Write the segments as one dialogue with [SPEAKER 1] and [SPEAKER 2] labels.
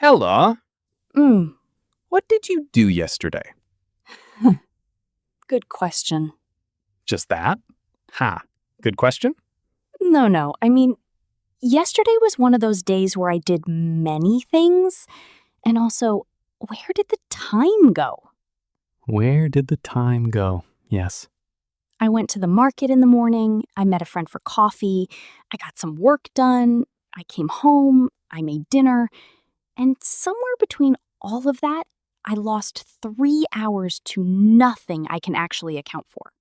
[SPEAKER 1] Ella,
[SPEAKER 2] Mm,
[SPEAKER 1] what did you do yesterday?
[SPEAKER 2] good question.
[SPEAKER 1] Just that? Ha. Good question?
[SPEAKER 2] No. I mean, yesterday was one of those days where I did many things. And also, where did the time go?
[SPEAKER 1] Where did the time go? Yes.
[SPEAKER 2] I went to the market in the morning. I met a friend for coffee. I got some work done. I came home. I made dinner. And somewhere between all of that, I lost 3 hours to nothing I can actually account for.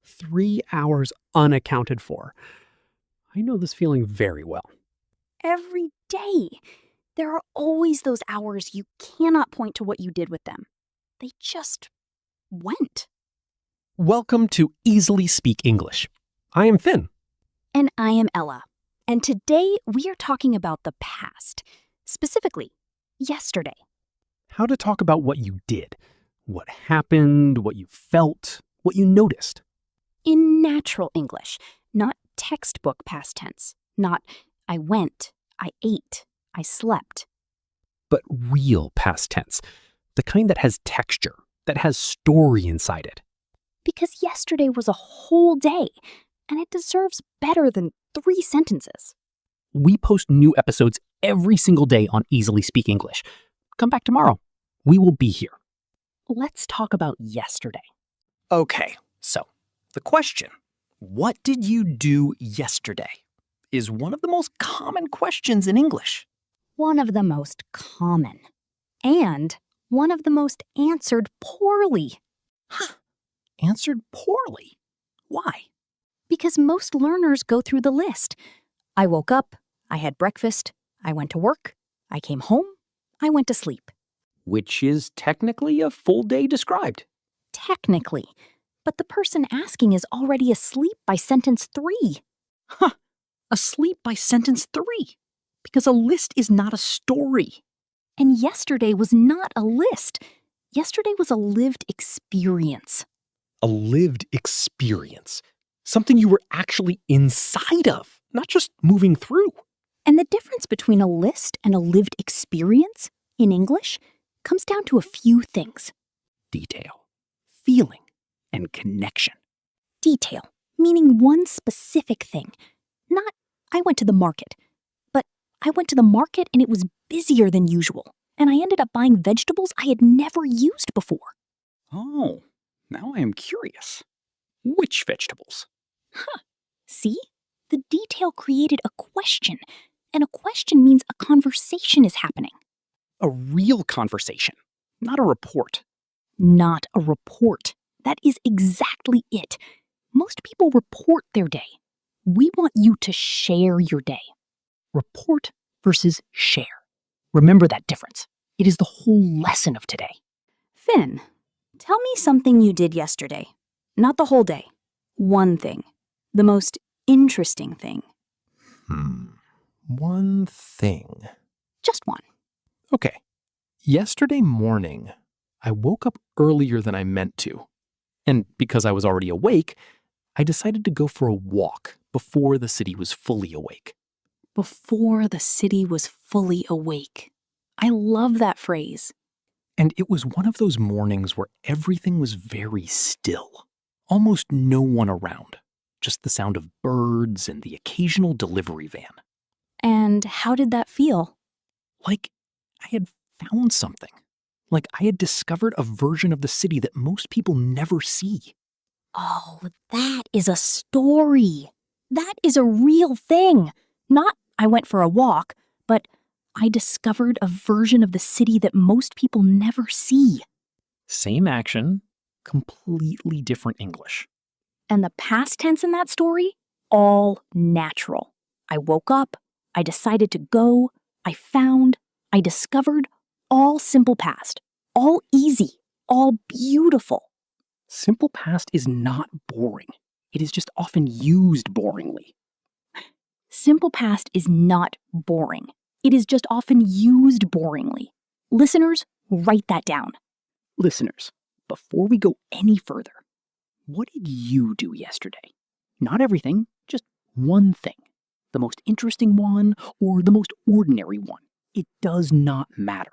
[SPEAKER 1] 3 hours unaccounted for. I know this feeling very well.
[SPEAKER 2] Every day. There are always those hours you cannot point to what you did with them. They just went.
[SPEAKER 1] Welcome to Easily Speak English. I am Finn.
[SPEAKER 2] And I am Ella. And today we are talking about the past. Specifically, yesterday.
[SPEAKER 1] How to talk about what you did, what happened, what you felt, what you noticed.
[SPEAKER 2] In natural English, not textbook past tense. Not I went, I ate, I slept.
[SPEAKER 1] But real past tense, the kind that has texture, that has story inside it.
[SPEAKER 2] Because yesterday was a whole day, and it deserves better than 3 sentences.
[SPEAKER 1] We post new episodes every single day on Easily Speak English. Come back tomorrow. We will be here.
[SPEAKER 2] Let's talk about yesterday.
[SPEAKER 3] Okay, so the question, what did you do yesterday, is one of the most common questions in English.
[SPEAKER 2] One of the most common. And one of the most answered poorly.
[SPEAKER 3] Answered poorly. Why?
[SPEAKER 2] Because most learners go through the list. I woke up, I had breakfast, I went to work, I came home, I went to sleep.
[SPEAKER 3] Which is technically a full day described.
[SPEAKER 2] Technically. But the person asking is already asleep by sentence 3.
[SPEAKER 3] Asleep by sentence 3. Because a list is not a story.
[SPEAKER 2] And yesterday was not a list. Yesterday was a lived experience.
[SPEAKER 1] A lived experience. Something you were actually inside of, not just moving through.
[SPEAKER 2] And the difference between a list and a lived experience in English comes down to a few things.
[SPEAKER 3] Detail, feeling, and connection.
[SPEAKER 2] Detail, meaning one specific thing. Not, I went to the market, but I went to the market and it was busier than usual, and I ended up buying vegetables I had never used before.
[SPEAKER 3] Oh, now I am curious. Which vegetables?
[SPEAKER 2] See? The detail created a question, and a question means a conversation is happening.
[SPEAKER 3] A real conversation, not a report.
[SPEAKER 2] Not a report. That is exactly it. Most people report their day. We want you to share your day.
[SPEAKER 3] Report versus share. Remember that difference. It is the whole lesson of today.
[SPEAKER 2] Finn, tell me something you did yesterday. Not the whole day. One thing. The most interesting thing.
[SPEAKER 1] One thing.
[SPEAKER 2] Just one.
[SPEAKER 1] Okay. Yesterday morning, I woke up earlier than I meant to. And because I was already awake, I decided to go for a walk before the city was fully awake.
[SPEAKER 2] Before the city was fully awake. I love that phrase.
[SPEAKER 1] And it was one of those mornings where everything was very still. Almost no one around. Just the sound of birds and the occasional delivery van.
[SPEAKER 2] And how did that feel?
[SPEAKER 1] Like I had found something. Like I had discovered a version of the city that most people never see.
[SPEAKER 2] Oh, that is a story. That is a real thing. Not I went for a walk, but I discovered a version of the city that most people never see.
[SPEAKER 1] Same action, completely different English.
[SPEAKER 2] And the past tense in that story? All natural. I woke up, I decided to go, I found, I discovered, all simple past. All easy, all beautiful.
[SPEAKER 3] Simple past is not boring. It is just often used boringly.
[SPEAKER 2] Simple past is not boring. It is just often used boringly. Listeners, write that down.
[SPEAKER 3] Listeners, before we go any further, what did you do yesterday? Not everything, just one thing. The most interesting one or the most ordinary one.
[SPEAKER 4] It does not matter.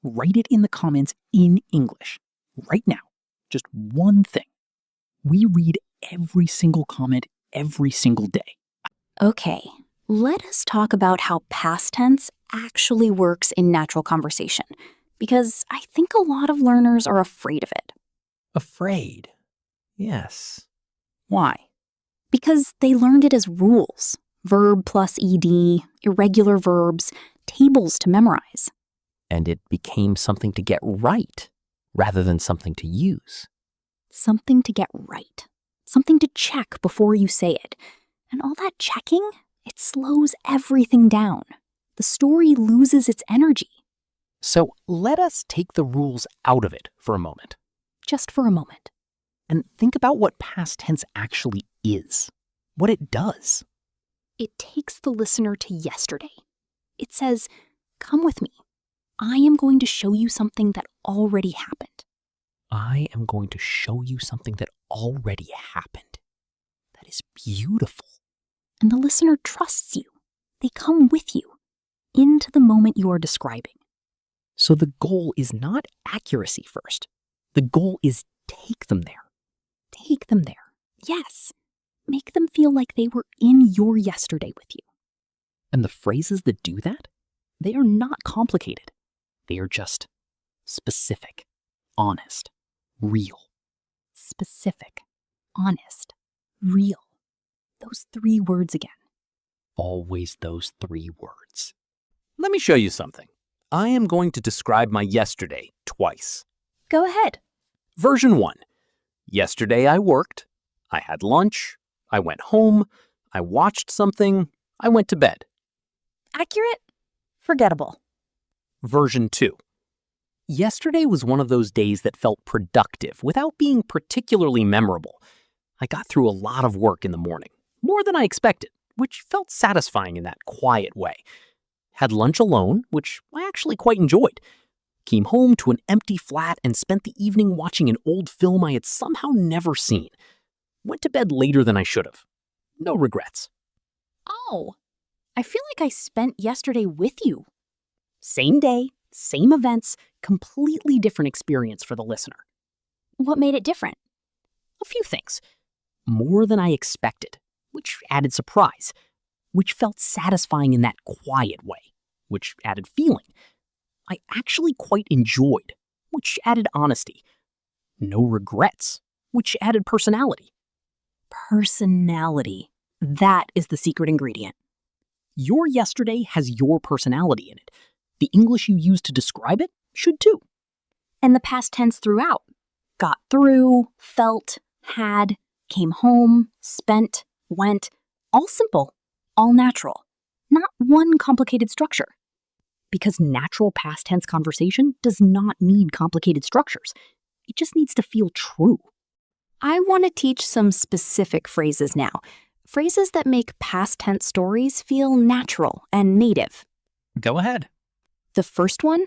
[SPEAKER 4] Write it in the comments in English. Right now. Just one thing. We read every single comment every single day.
[SPEAKER 2] Okay, let us talk about how past tense actually works in natural conversation, because I think a lot of learners are afraid of it.
[SPEAKER 3] Afraid. Yes.
[SPEAKER 4] Why?
[SPEAKER 2] Because they learned it as rules, verb plus ed, irregular verbs, tables to memorize.
[SPEAKER 3] And it became something to get right rather than something to use.
[SPEAKER 2] Something to get right, something to check before you say it. And all that checking, it slows everything down. The story loses its energy.
[SPEAKER 1] So let us take the rules out of it for a moment
[SPEAKER 2] Just for a moment.
[SPEAKER 1] and think about what past tense actually is, what it does.
[SPEAKER 2] It takes the listener to yesterday. It says, "Come with me. I am going to show you something that already happened."
[SPEAKER 1] I am going to show you something that already happened. That is beautiful.
[SPEAKER 2] And the listener trusts you. They come with you into the moment you are describing.
[SPEAKER 1] So the goal is not accuracy first. The goal is take them there.
[SPEAKER 2] Take them there. Yes. Make them feel like they were in your yesterday with you.
[SPEAKER 1] And the phrases that do that, they are not complicated. They are just specific, honest, real.
[SPEAKER 2] Specific, honest, real. Those 3 words again.
[SPEAKER 1] Always those 3 words.
[SPEAKER 3] Let me show you something. I am going to describe my yesterday twice.
[SPEAKER 2] Go ahead.
[SPEAKER 3] Version 1. Yesterday I worked. I had lunch. I went home. I watched something. I went to bed.
[SPEAKER 2] Accurate? Forgettable.
[SPEAKER 3] Version 2. Yesterday was one of those days that felt productive without being particularly memorable. I got through a lot of work in the morning, more than I expected, which felt satisfying in that quiet way. Had lunch alone, which I actually quite enjoyed. Came home to an empty flat and spent the evening watching an old film I had somehow never seen. Went to bed later than I should have. No regrets.
[SPEAKER 2] Oh, I feel like I spent yesterday with you. Same day, same events, completely different experience for the listener. What made it different?
[SPEAKER 3] A few things. More than I expected, which added surprise, which felt satisfying in that quiet way, which added feeling. I actually quite enjoyed, which added honesty. No regrets, which added personality.
[SPEAKER 2] Personality. That is the secret ingredient.
[SPEAKER 3] Your yesterday has your personality in it. The English you use to describe it should too.
[SPEAKER 2] And the past tense throughout. Got through, felt, had, came home, spent, went. All simple, all natural. Not one complicated structure. Because natural past tense conversation does not need complicated structures. It just needs to feel true. I want to teach some specific phrases now. Phrases that make past tense stories feel natural and native.
[SPEAKER 1] Go ahead.
[SPEAKER 2] The first one,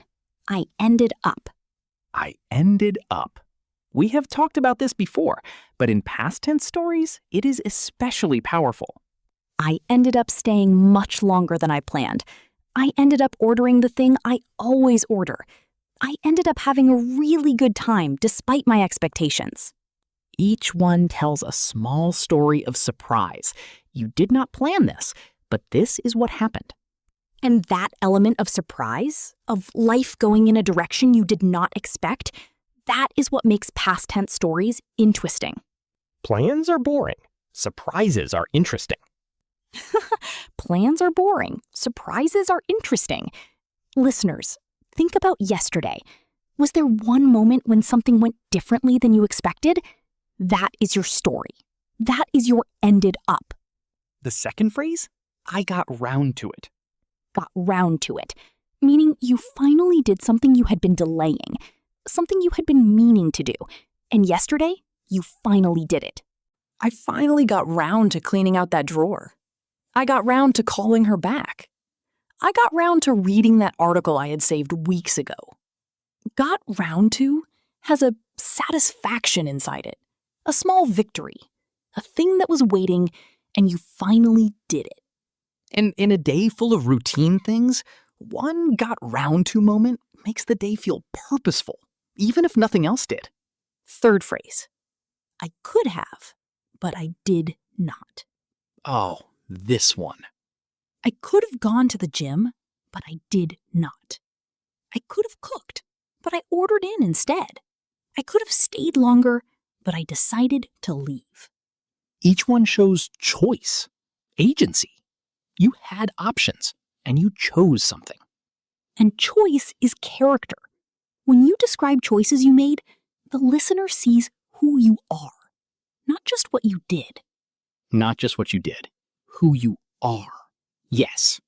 [SPEAKER 2] I ended up.
[SPEAKER 1] I ended up. We have talked about this before, but in past tense stories, it is especially powerful.
[SPEAKER 2] I ended up staying much longer than I planned. I ended up ordering the thing I always order. I ended up having a really good time despite my expectations.
[SPEAKER 1] Each one tells a small story of surprise. You did not plan this, but this is what happened.
[SPEAKER 2] And that element of surprise, of life going in a direction you did not expect, that is what makes past tense stories interesting.
[SPEAKER 1] Plans are boring. Surprises are interesting.
[SPEAKER 2] Plans are boring. Surprises are interesting. Listeners, think about yesterday. Was there one moment when something went differently than you expected? That is your story. That is your ended up.
[SPEAKER 1] The second phrase, I got round to it.
[SPEAKER 2] Got round to it, meaning you finally did something you had been delaying, something you had been meaning to do, and yesterday, you finally did it.
[SPEAKER 5] I finally got round to cleaning out that drawer. I got round to calling her back. I got round to reading that article I had saved weeks ago. Got round to has a satisfaction inside it, a small victory, a thing that was waiting, and you finally did it.
[SPEAKER 1] And in a day full of routine things,
[SPEAKER 4] One got round to moment makes the day feel purposeful, even if nothing else did.
[SPEAKER 5] Third phrase. I could have, but I did not.
[SPEAKER 4] Oh, this one.
[SPEAKER 5] I could have gone to the gym, but I did not. I could have cooked, but I ordered in instead. I could have stayed longer, but I decided to leave.
[SPEAKER 4] Each one shows choice, agency. You had options, and you chose something.
[SPEAKER 2] And choice is character. When you describe choices you made, the listener sees who you are, not just what you did.
[SPEAKER 4] Not just what you did, who you are. Yes.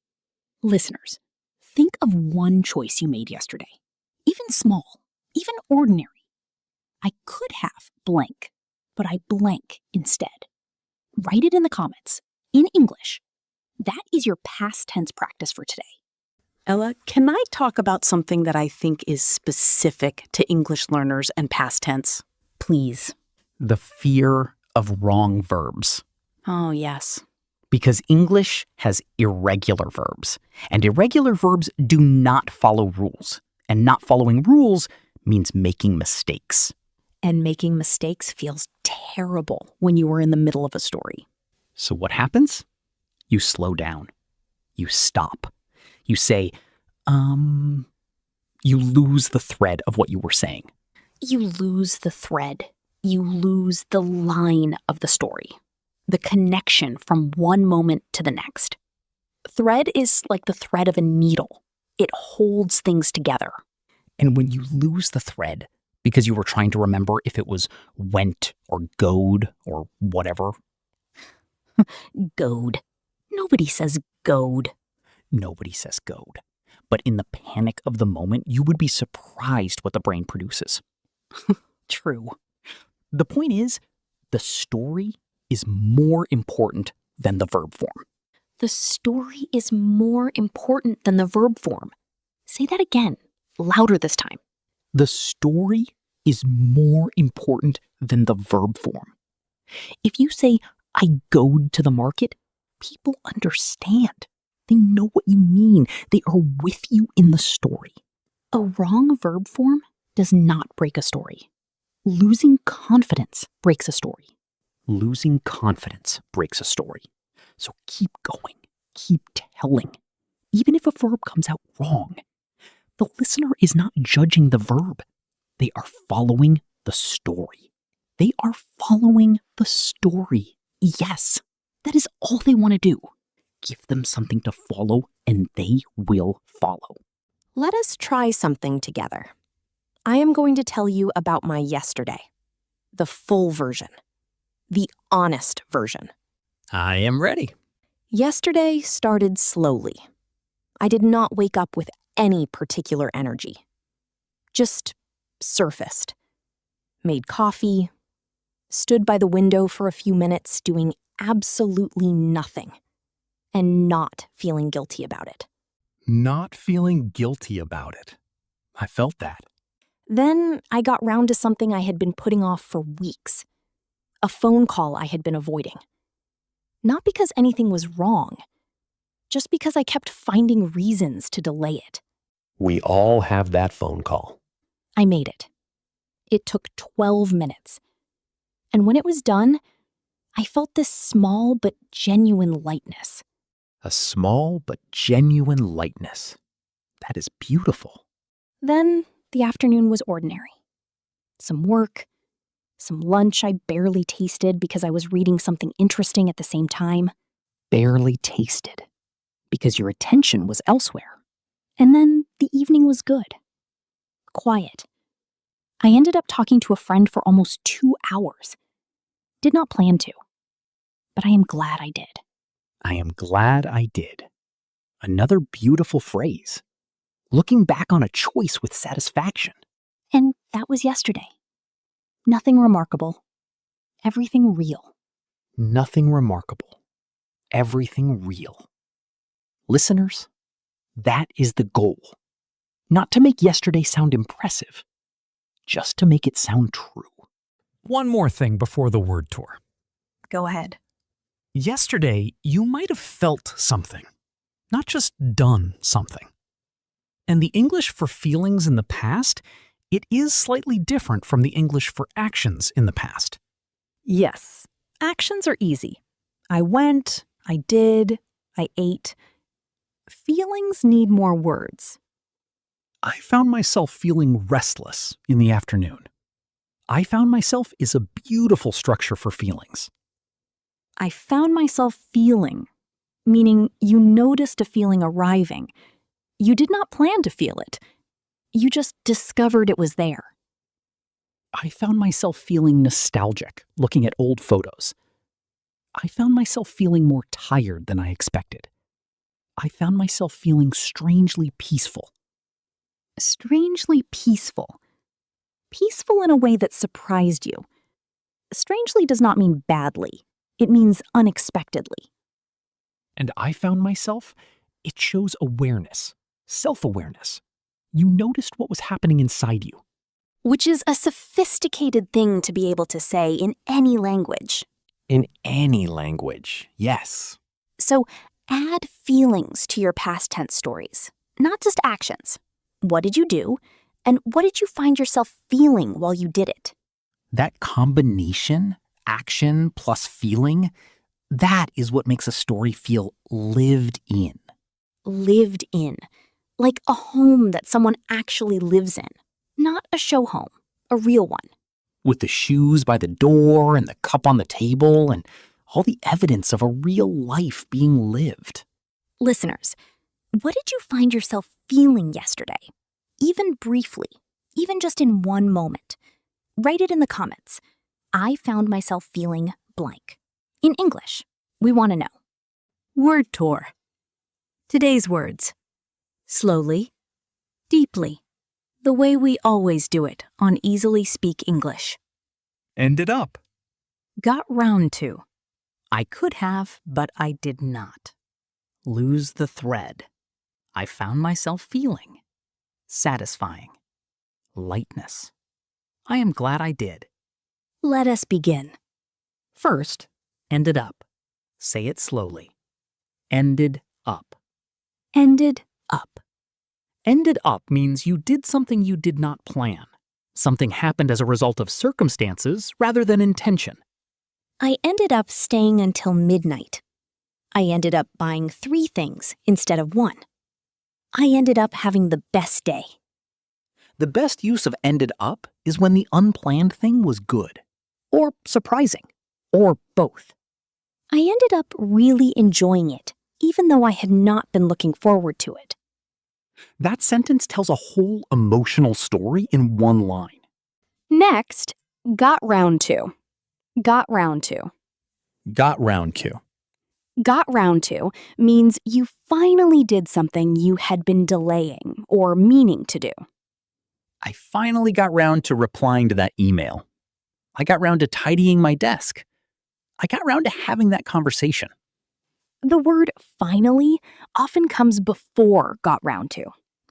[SPEAKER 2] Listeners, think of one choice you made yesterday, even small, even ordinary. I could have blank, but I blank instead. Write it in the comments, in English. That is your past tense practice for today.
[SPEAKER 5] Ella, can I talk about something that I think is specific to English learners and past tense?
[SPEAKER 2] Please.
[SPEAKER 4] The fear of wrong verbs.
[SPEAKER 5] Oh, yes.
[SPEAKER 3] Because English has irregular verbs, and irregular verbs do not follow rules. And not following rules means making mistakes.
[SPEAKER 2] And making mistakes feels terrible when you are in the middle of a story.
[SPEAKER 3] So what happens? You slow down. You stop. You say, you lose the thread of what you were saying.
[SPEAKER 2] You lose the thread. You lose the line of the story. The connection from one moment to the next. Thread is like the thread of a needle. It holds things together.
[SPEAKER 3] And when you lose the thread, because you were trying to remember if it was went or goed or whatever.
[SPEAKER 2] Goad. Nobody says goad.
[SPEAKER 3] Nobody says goed. But in the panic of the moment, you would be surprised what the brain produces.
[SPEAKER 2] True.
[SPEAKER 3] The point is, the story is more important than the verb form.
[SPEAKER 2] The story is more important than the verb form. Say that again, louder this time.
[SPEAKER 3] The story is more important than the verb form. If you say, I goed to the market, people understand. They know what you mean. They are with you in the story.
[SPEAKER 2] A wrong verb form does not break a story. Losing confidence breaks a story.
[SPEAKER 3] Losing confidence breaks a story. So keep going. Keep telling. Even if a verb comes out wrong. The listener is not judging the verb. They are following the story. They are following the story. Yes, that is all they want to do. Give them something to follow, and they will follow.
[SPEAKER 6] Let us try something together. I am going to tell you about my yesterday. The full version. The honest version.
[SPEAKER 1] I am ready.
[SPEAKER 6] Yesterday started slowly. I did not wake up with any particular energy. Just surfaced. Made coffee. Stood by the window for a few minutes doing absolutely nothing. And not feeling guilty about it.
[SPEAKER 1] Not feeling guilty about it. I felt that.
[SPEAKER 6] Then I got round to something I had been putting off for weeks. A phone call I had been avoiding. Not because anything was wrong, just because I kept finding reasons to delay it.
[SPEAKER 7] We all have that phone call.
[SPEAKER 6] I made it. It took 12 minutes. And when it was done, I felt this small but genuine lightness.
[SPEAKER 1] A small but genuine lightness. That is beautiful.
[SPEAKER 6] Then the afternoon was ordinary. Some work, some lunch I barely tasted because I was reading something interesting at the same time.
[SPEAKER 2] Barely tasted. Because your attention was elsewhere. And then the evening was good. Quiet. I ended up talking to a friend for almost 2 hours. Did not plan to. But I am glad I did.
[SPEAKER 3] I am glad I did. Another beautiful phrase. Looking back on a choice with satisfaction.
[SPEAKER 2] And that was yesterday. Nothing remarkable. Everything real.
[SPEAKER 3] Nothing remarkable. Everything real. Listeners, that is the goal. Not to make yesterday sound impressive, just to make it sound true.
[SPEAKER 8] One more thing before the word tour.
[SPEAKER 5] Go ahead.
[SPEAKER 8] Yesterday, you might have felt something, not just done something. And the English for feelings in the past, it is slightly different from the English for actions in the past.
[SPEAKER 5] Yes, actions are easy. I went, I did, I ate. Feelings need more words.
[SPEAKER 4] I found myself feeling restless in the afternoon. I found myself is a beautiful structure for feelings.
[SPEAKER 2] I found myself feeling, meaning you noticed a feeling arriving. You did not plan to feel it. You just discovered it was there.
[SPEAKER 4] I found myself feeling nostalgic looking at old photos. I found myself feeling more tired than I expected. I found myself feeling strangely peaceful.
[SPEAKER 2] Strangely peaceful. Peaceful in a way that surprised you. Strangely does not mean badly. It means unexpectedly.
[SPEAKER 4] And I found myself, it shows awareness, self-awareness. You noticed what was happening inside you.
[SPEAKER 2] Which is a sophisticated thing to be able to say in any language.
[SPEAKER 1] In any language, yes.
[SPEAKER 2] So add feelings to your past tense stories, not just actions. What did you do? And what did you find yourself feeling while you did it?
[SPEAKER 4] That combination, action plus feeling, that is what makes a story feel lived in.
[SPEAKER 2] Lived in. Like a home that someone actually lives in. Not a show home, a real one.
[SPEAKER 4] With the shoes by the door and the cup on the table and all the evidence of a real life being lived.
[SPEAKER 2] Listeners, what did you find yourself feeling yesterday? Even briefly, even just in one moment. Write it in the comments. I found myself feeling blank. In English, we want to know. Word tour. Today's words. Slowly, deeply. The way we always do it on Easily Speak English.
[SPEAKER 8] Ended up.
[SPEAKER 5] Got round to. I could have, but I did not. Lose the thread. I found myself feeling. Satisfying. Lightness. I am glad I did.
[SPEAKER 2] Let us begin.
[SPEAKER 5] First, ended up. Say it slowly. Ended up.
[SPEAKER 2] Ended up.
[SPEAKER 4] Ended up means you did something you did not plan. Something happened as a result of circumstances rather than intention.
[SPEAKER 2] I ended up staying until midnight. I ended up buying 3 things instead of 1. I ended up having the best day.
[SPEAKER 4] The best use of ended up is when the unplanned thing was good, or surprising, or both.
[SPEAKER 2] I ended up really enjoying it, even though I had not been looking forward to it.
[SPEAKER 4] That sentence tells a whole emotional story in one line.
[SPEAKER 2] Next, got round to. Got round to.
[SPEAKER 1] Got round to.
[SPEAKER 2] Got round to means you finally did something you had been delaying or meaning to do.
[SPEAKER 4] I finally got round to replying to that email. I got round to tidying my desk. I got round to having that conversation.
[SPEAKER 2] The word finally often comes before got round to,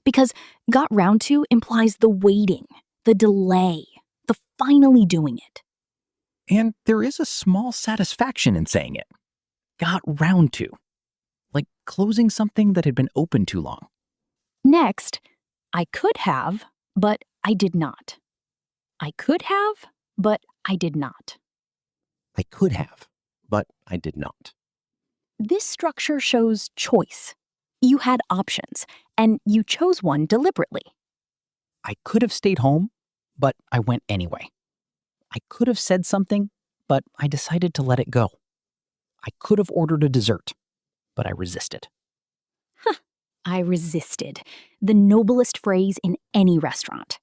[SPEAKER 2] because got round to implies the waiting, the delay, the finally doing it.
[SPEAKER 4] And there is a small satisfaction in saying it. Got round to. Like closing something that had been open too long.
[SPEAKER 2] Next, I could have, but I did not. I could have, but I did not.
[SPEAKER 7] I could have, but I did not.
[SPEAKER 2] This structure shows choice. You had options, and you chose one deliberately.
[SPEAKER 4] I could have stayed home, but I went anyway. I could have said something, but I decided to let it go. I could have ordered a dessert, but I resisted.
[SPEAKER 2] I resisted, the noblest phrase in any restaurant.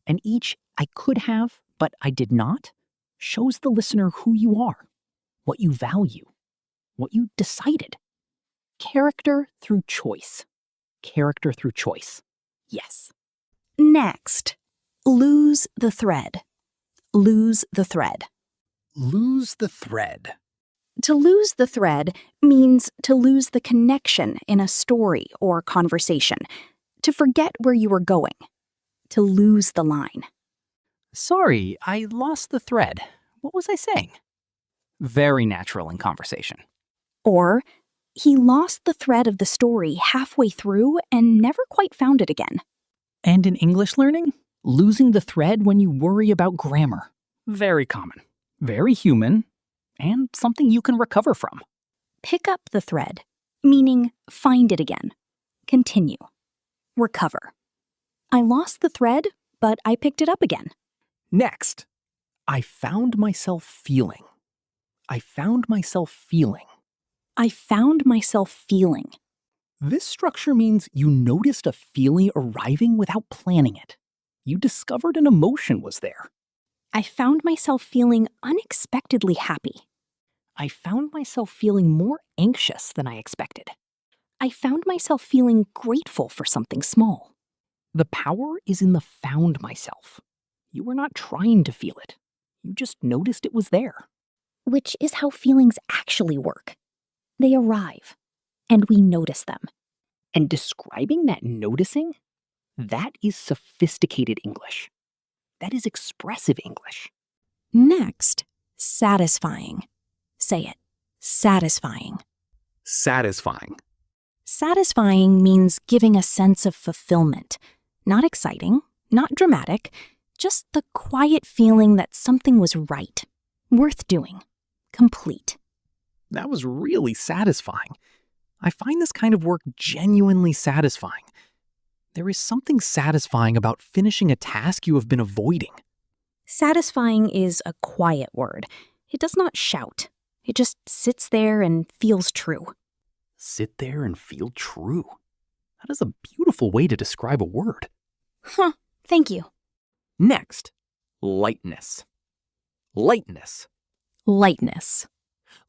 [SPEAKER 4] And each I could have, but I did not shows the listener who you are, what you value, what you decided. Character through choice. Character through choice. Yes.
[SPEAKER 2] Next, lose the thread. Lose the thread.
[SPEAKER 4] Lose the thread.
[SPEAKER 2] To lose the thread means to lose the connection in a story or conversation, to forget where you were going, to lose the line.
[SPEAKER 4] Sorry, I lost the thread. What was I saying? Very natural in conversation.
[SPEAKER 2] Or He lost the thread of the story halfway through and never quite found it again.
[SPEAKER 4] And in English learning, losing the thread when you worry about grammar. Very common, very human, and something you can recover from.
[SPEAKER 2] Pick up the thread, meaning find it again. Continue. Recover. I lost the thread, but I picked it up again.
[SPEAKER 1] Next, I found myself feeling. I found myself feeling.
[SPEAKER 2] I found myself feeling.
[SPEAKER 4] This structure means you noticed a feeling arriving without planning it. You discovered an emotion was there.
[SPEAKER 2] I found myself feeling unexpectedly happy.
[SPEAKER 4] I found myself feeling more anxious than I expected.
[SPEAKER 2] I found myself feeling grateful for something small.
[SPEAKER 4] The power is in the found myself. You were not trying to feel it. You just noticed it was there.
[SPEAKER 2] Which is how feelings actually work. They arrive, and we notice them.
[SPEAKER 4] And describing that noticing, that is sophisticated English. That is expressive English.
[SPEAKER 2] Next, satisfying. Say it. Satisfying.
[SPEAKER 1] Satisfying.
[SPEAKER 2] Satisfying means giving a sense of fulfillment. Not exciting, not dramatic, just the quiet feeling that something was right, worth doing, complete.
[SPEAKER 1] That was really satisfying. I find this kind of work genuinely satisfying. There is something satisfying about finishing a task you have been avoiding.
[SPEAKER 2] Satisfying is a quiet word. It does not shout. It just sits there and feels true.
[SPEAKER 1] Sit there and feel true. That is a beautiful way to describe a word.
[SPEAKER 2] Thank you.
[SPEAKER 1] Next, lightness. Lightness.
[SPEAKER 2] Lightness.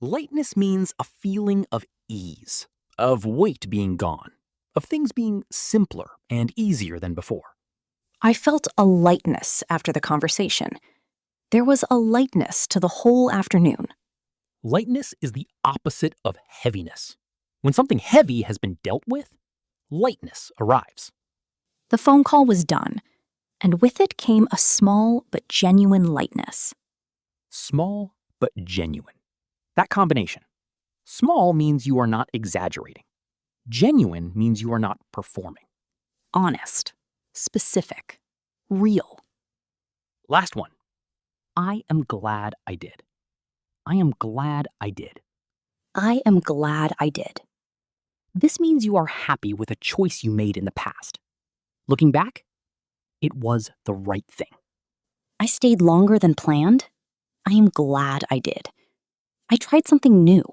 [SPEAKER 1] Lightness means a feeling of ease, of weight being gone, of things being simpler and easier than before.
[SPEAKER 6] I felt a lightness after the conversation. There was a lightness to the whole afternoon.
[SPEAKER 3] Lightness is the opposite of heaviness. When something heavy has been dealt with, lightness arrives.
[SPEAKER 2] The phone call was done, and with it came a small but genuine lightness.
[SPEAKER 3] Small but genuine. That combination. Small means you are not exaggerating. Genuine means you are not performing.
[SPEAKER 2] Honest, specific, real.
[SPEAKER 3] Last one. I am glad I did. I am glad I did.
[SPEAKER 2] I am glad I did.
[SPEAKER 3] This means you are happy with a choice you made in the past. Looking back, it was the right thing.
[SPEAKER 2] I stayed longer than planned. I am glad I did. I tried something new.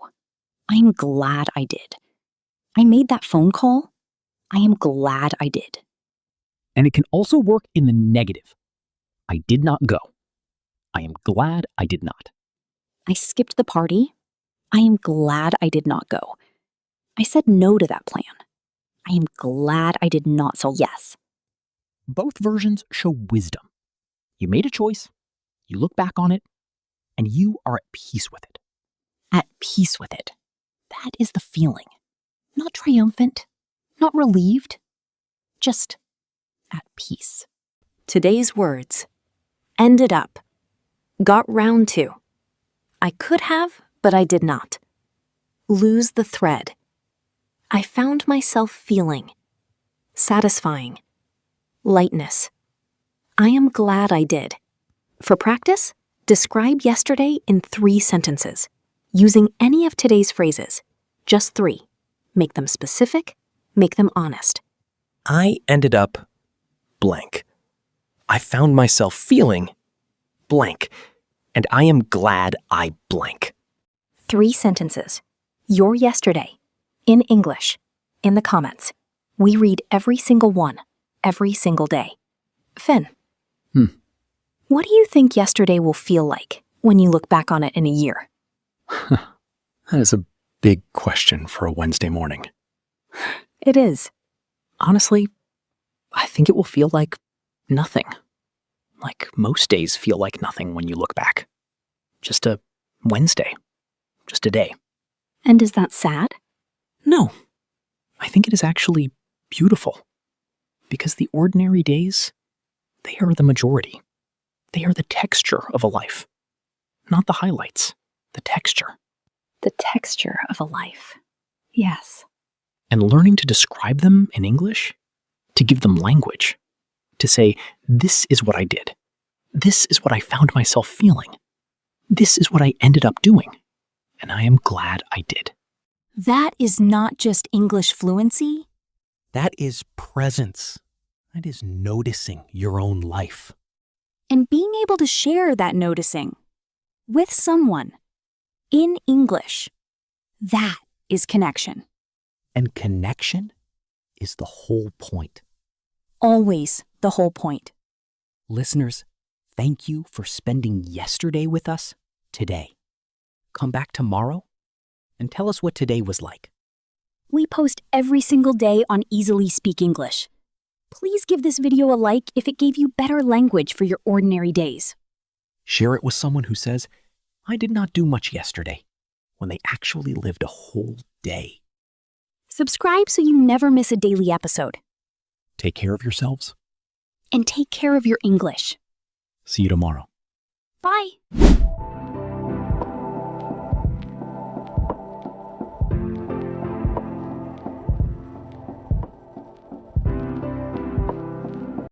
[SPEAKER 2] I am glad I did. I made that phone call. I am glad I did.
[SPEAKER 3] And it can also work in the negative. I did not go. I am glad I did not.
[SPEAKER 2] I skipped the party. I am glad I did not go. I said no to that plan. I am glad I did not say yes.
[SPEAKER 3] Both versions show wisdom. You made a choice, you look back on it, and you are at peace with it.
[SPEAKER 2] At peace with it. That is the feeling. Not triumphant, not relieved, just at peace.
[SPEAKER 6] Today's words. Ended up. Got round to. I could have, but I did not. Lose the thread. I found myself feeling. Satisfying. Lightness. I am glad I did. For practice, describe yesterday in 3 sentences, using any of today's phrases. Just 3. Make them specific, make them honest.
[SPEAKER 7] I ended up blank. I found myself feeling blank, and I am glad I blank.
[SPEAKER 2] 3 sentences. Your yesterday. In English. In the comments. We read every single one, every single day. Finn. What do you think yesterday will feel like when you look back on it in a year?
[SPEAKER 1] That is a big question for a Wednesday morning.
[SPEAKER 2] It is.
[SPEAKER 4] Honestly, I think it will feel like nothing. Like most days feel like nothing when you look back. Just a Wednesday. Just a day.
[SPEAKER 2] And is that sad?
[SPEAKER 4] No. I think it is actually beautiful. Because the ordinary days, they are the majority. They are the texture of a life. Not the highlights, the texture.
[SPEAKER 2] The texture of a life. Yes.
[SPEAKER 4] And learning to describe them in English, to give them language, to say, this is what I did. This is what I found myself feeling. This is what I ended up doing. And I am glad I did.
[SPEAKER 2] That is not just English fluency.
[SPEAKER 9] That is presence. That is noticing your own life.
[SPEAKER 2] And being able to share that noticing with someone in English. That is connection.
[SPEAKER 9] And connection is the whole point.
[SPEAKER 2] Always the whole point.
[SPEAKER 4] Listeners, thank you for spending yesterday with us today. Come back tomorrow and tell us what today was like.
[SPEAKER 2] We post every single day on Easily Speak English. Please give this video a like if it gave you better language for your ordinary days.
[SPEAKER 7] Share it with someone who says, I did not do much yesterday, when they actually lived a whole day.
[SPEAKER 2] Subscribe so you never miss a daily episode.
[SPEAKER 7] Take care of yourselves.
[SPEAKER 2] And take care of your English.
[SPEAKER 7] See you tomorrow.
[SPEAKER 2] Bye.